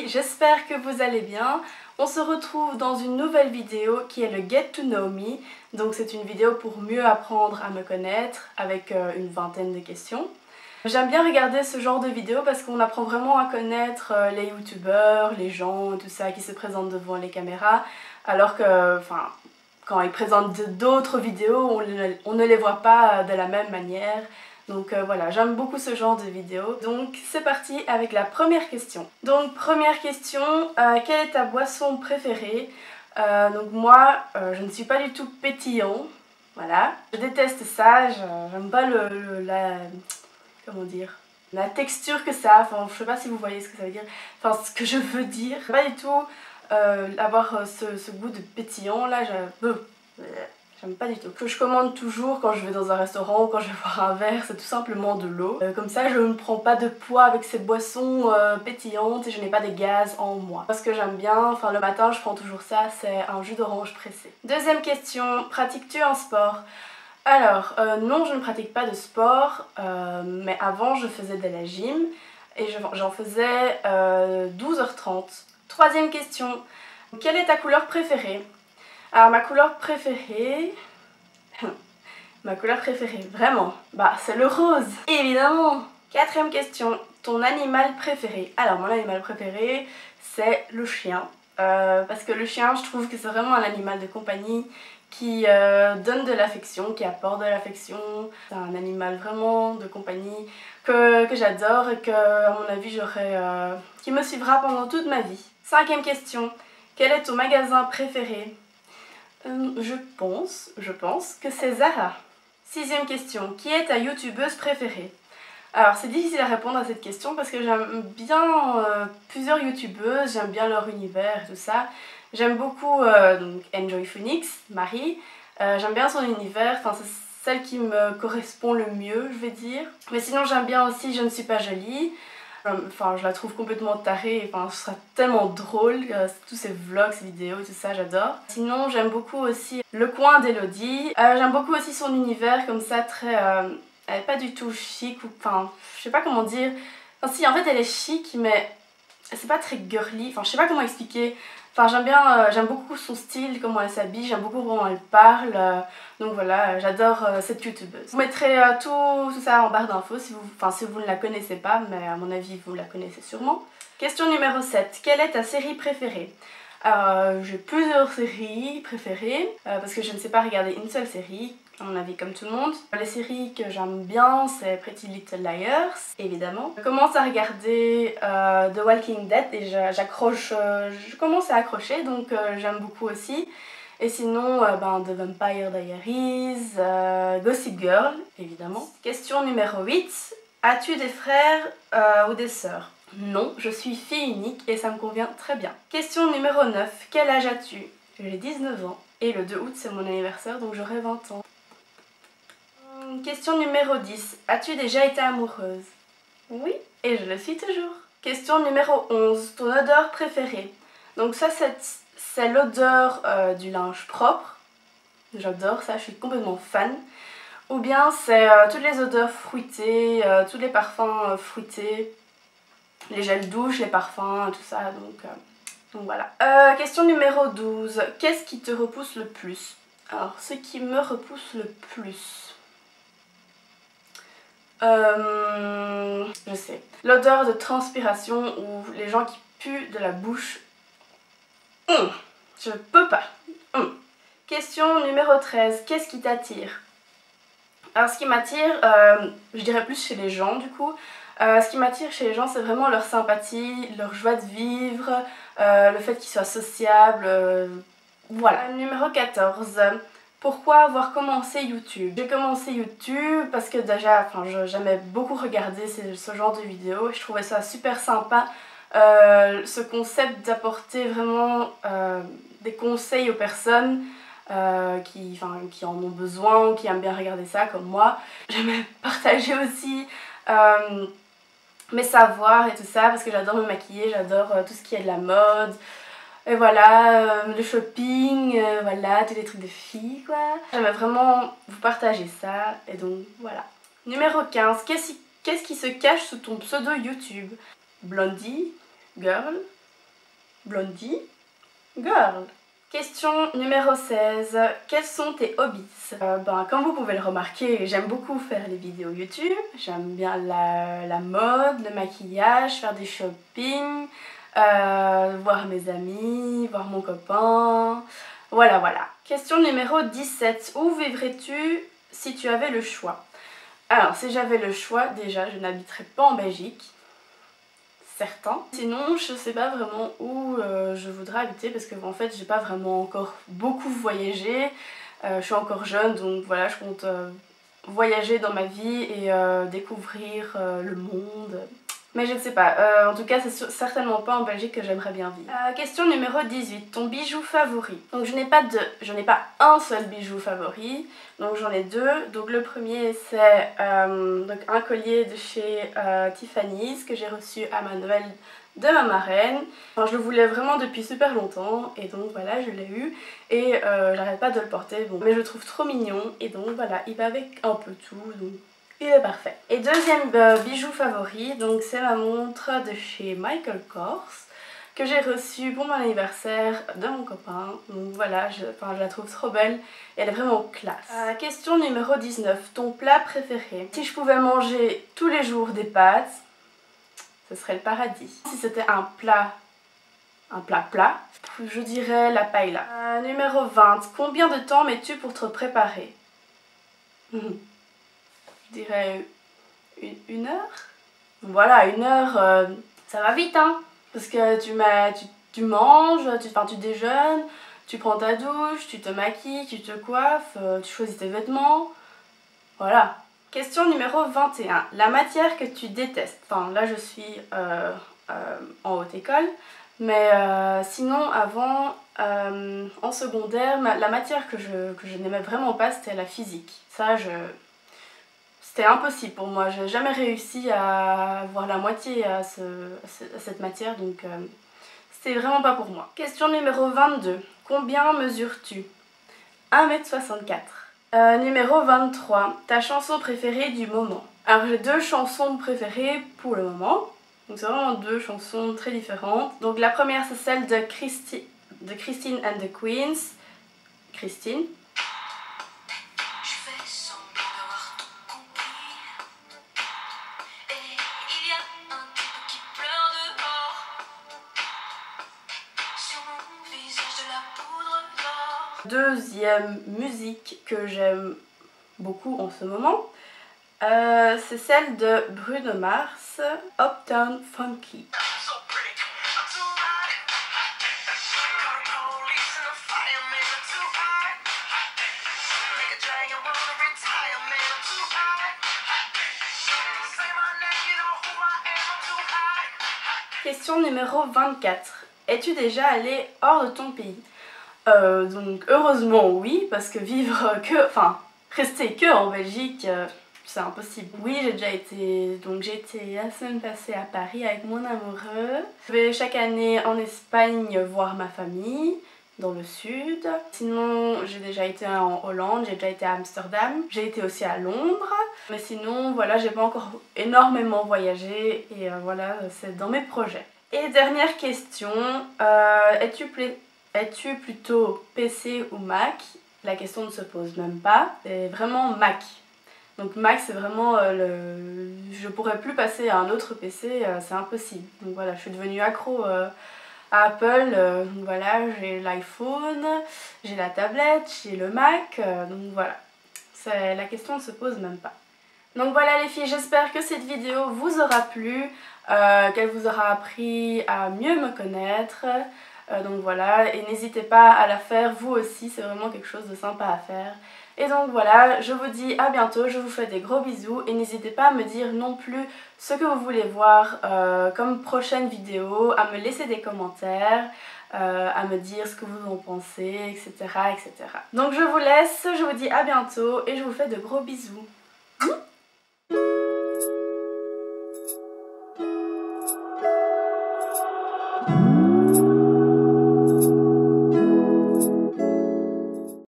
filles, j'espère que vous allez bien. On se retrouve dans une nouvelle vidéo qui est le Get to Know Me. Donc c'est une vidéo pour mieux apprendre à me connaître avec une vingtaine de questions. J'aime bien regarder ce genre de vidéos parce qu'on apprend vraiment à connaître les youtubeurs, les gens, tout ça qui se présentent devant les caméras. Alors que, quand ils présentent d'autres vidéos, on ne les voit pas de la même manière. Donc voilà, j'aime beaucoup ce genre de vidéos. Donc c'est parti avec la première question. Donc première question, quelle est ta boisson préférée? Donc moi, je ne suis pas du tout pétillant. Voilà, je déteste ça, j'aime pas comment dire, la texture que ça a, enfin je sais pas si vous voyez ce que ça veut dire, enfin ce que je veux dire. Pas du tout avoir ce goût de pétillant là, j'aime pas du tout. Ce que je commande toujours quand je vais dans un restaurant ou quand je vais boire un verre, c'est tout simplement de l'eau. Comme ça je ne prends pas de poids avec ces boissons pétillantes et je n'ai pas des gaz en moi. Ce que j'aime bien, enfin le matin je prends toujours ça, c'est un jus d'orange pressé. Deuxième question, pratiques-tu un sport? Alors, non, je ne pratique pas de sport, mais avant je faisais de la gym et j'en faisais 12h30. Troisième question, quelle est ta couleur préférée? Alors ma couleur préférée, vraiment, c'est le rose, évidemment. Quatrième question, ton animal préféré? Alors mon animal préféré, c'est le chien. Parce que le chien, je trouve que c'est vraiment un animal de compagnie qui donne de l'affection, qui apporte de l'affection. C'est un animal vraiment de compagnie que j'adore et que, à mon avis, qui me suivra pendant toute ma vie. Cinquième question, quel est ton magasin préféré? Je pense que c'est Zara. Sixième question, qui est ta youtubeuse préférée? Alors c'est difficile à répondre à cette question parce que j'aime bien plusieurs youtubeuses, j'aime bien leur univers et tout ça. J'aime beaucoup donc Enjoy Phoenix, Marie, j'aime bien son univers, enfin c'est celle qui me correspond le mieux je vais dire. Mais sinon j'aime bien aussi Je ne suis pas jolie, enfin je la trouve complètement tarée, enfin ce sera tellement drôle, tous ces vlogs, ces vidéos et tout ça j'adore. Sinon j'aime beaucoup aussi Le Coin d'Elodie, j'aime beaucoup aussi son univers comme ça très... elle est pas du tout chic ou... enfin, je sais pas comment dire. Enfin si, en fait elle est chic mais c'est pas très girly, enfin je sais pas comment expliquer. Enfin j'aime beaucoup son style, comment elle s'habille, j'aime beaucoup comment elle parle. Donc voilà, j'adore cette youtubeuse. Je vous mettrai tout ça en barre d'infos si vous ne la connaissez pas, mais à mon avis vous la connaissez sûrement. Question numéro 7, quelle est ta série préférée? J'ai plusieurs séries préférées parce que je ne sais pas regarder une seule série, à mon avis comme tout le monde. Les séries que j'aime bien c'est Pretty Little Liars, évidemment. Je commence à regarder The Walking Dead et je commence à accrocher donc j'aime beaucoup aussi. Et sinon The Vampire Diaries, Gossip Girl, évidemment. Question numéro 8, as-tu des frères ou des sœurs? Non, je suis fille unique et ça me convient très bien. Question numéro 9, quel âge as-tu? J'ai 19 ans et le 2 août c'est mon anniversaire donc j'aurai 20 ans. Question numéro 10, as-tu déjà été amoureuse? Oui, et je le suis toujours. Question numéro 11, ton odeur préférée? Donc ça c'est l'odeur du linge propre. J'adore ça, je suis complètement fan. Ou bien c'est toutes les odeurs fruitées, tous les parfums fruités. Les gels douche, les parfums, tout ça, donc voilà. Question numéro 12. Qu'est-ce qui te repousse le plus? Alors, ce qui me repousse le plus... je sais. L'odeur de transpiration ou les gens qui puent de la bouche. Je peux pas. Question numéro 13. Qu'est-ce qui t'attire? Alors, ce qui m'attire, je dirais plus chez les gens du coup. Ce qui m'attire chez les gens c'est vraiment leur sympathie, leur joie de vivre, le fait qu'ils soient sociables, voilà. Numéro 14, pourquoi avoir commencé YouTube? J'ai commencé YouTube parce que déjà j'aimais beaucoup regarder ce genre de vidéos et je trouvais ça super sympa, ce concept d'apporter vraiment des conseils aux personnes qui en ont besoin ou qui aiment bien regarder ça comme moi. J'aimais partager aussi mes savoirs et tout ça parce que j'adore me maquiller, j'adore tout ce qui est de la mode et voilà, le shopping, voilà, tous les trucs de filles quoi. J'aimerais vraiment vous partager ça et donc voilà. Numéro 15, qu'est-ce qui se cache sous ton pseudo YouTube? Blondie, girl, Blondie, girl. Question numéro 16. Quels sont tes hobbies? Comme vous pouvez le remarquer, j'aime beaucoup faire les vidéos YouTube. J'aime bien la mode, le maquillage, faire des shopping, voir mes amis, voir mon copain. Voilà. Question numéro 17. Où vivrais-tu si tu avais le choix? Alors, si j'avais le choix, déjà, je n'habiterais pas en Belgique. Certain. Sinon, je sais pas vraiment où je voudrais habiter parce que en fait, j'ai pas vraiment encore beaucoup voyagé. Je suis encore jeune, donc voilà, je compte voyager dans ma vie et découvrir le monde. Mais je ne sais pas, en tout cas c'est certainement pas en Belgique que j'aimerais bien vivre. Question numéro 18, ton bijou favori. Donc je n'ai pas un seul bijou favori, donc j'en ai deux. Donc le premier c'est un collier de chez Tiffany's que j'ai reçu à ma Noël de ma marraine. Enfin, je le voulais vraiment depuis super longtemps et donc voilà, je l'ai eu et j'arrête pas de le porter, bon. Mais je le trouve trop mignon et donc voilà, il va avec un peu tout, donc il est parfait. Et deuxième bijou favori, donc c'est ma montre de chez Michael Kors que j'ai reçue pour mon anniversaire de mon copain. Donc voilà, je la trouve trop belle et elle est vraiment classe. Question numéro 19, ton plat préféré. Si je pouvais manger tous les jours des pâtes, ce serait le paradis. Si c'était un plat, je dirais la paella. Numéro 20, combien de temps mets-tu pour te préparer? Je dirais une heure. Voilà, une heure, ça va vite, hein. Parce que tu manges, tu déjeunes, tu prends ta douche, tu te maquilles, tu te coiffes, tu choisis tes vêtements. Voilà. Question numéro 21. La matière que tu détestes. Enfin, là je suis en haute école. Mais sinon, avant, en secondaire, la matière que je n'aimais vraiment pas, c'était la physique. Ça, c'était impossible pour moi. J'ai jamais réussi à avoir la moitié à cette matière, donc c'était vraiment pas pour moi. Question numéro 22. Combien mesures-tu? 1,64 m. Numéro 23. Ta chanson préférée du moment? Alors j'ai deux chansons préférées pour le moment. Donc c'est vraiment deux chansons très différentes. Donc la première c'est celle de Christine and the Queens. Christine. Deuxième musique que j'aime beaucoup en ce moment, c'est celle de Bruno Mars, Uptown Funky. Question numéro 24. Es-tu déjà allé hors de ton pays? Donc heureusement oui, parce que rester que en Belgique, c'est impossible. Oui, j'ai déjà été, j'ai été la semaine passée à Paris avec mon amoureux. Je vais chaque année en Espagne voir ma famille, dans le sud. Sinon, j'ai déjà été en Hollande, j'ai déjà été à Amsterdam. J'ai été aussi à Londres. Mais sinon, voilà, j'ai pas encore énormément voyagé et voilà, c'est dans mes projets. Et dernière question, es-tu plutôt PC ou Mac? La question ne se pose même pas, c'est vraiment Mac. Donc Mac c'est vraiment je pourrais plus passer à un autre PC, c'est impossible. Donc voilà, je suis devenue accro à Apple, donc voilà, j'ai l'iPhone, j'ai la tablette, j'ai le Mac, donc voilà. La question ne se pose même pas. Donc voilà les filles, j'espère que cette vidéo vous aura plu, qu'elle vous aura appris à mieux me connaître. Donc voilà, et n'hésitez pas à la faire vous aussi, c'est vraiment quelque chose de sympa à faire. Et donc voilà, je vous dis à bientôt, je vous fais des gros bisous et n'hésitez pas à me dire non plus ce que vous voulez voir comme prochaine vidéo, à me laisser des commentaires, à me dire ce que vous en pensez, etc. Donc je vous laisse, je vous dis à bientôt et je vous fais de gros bisous.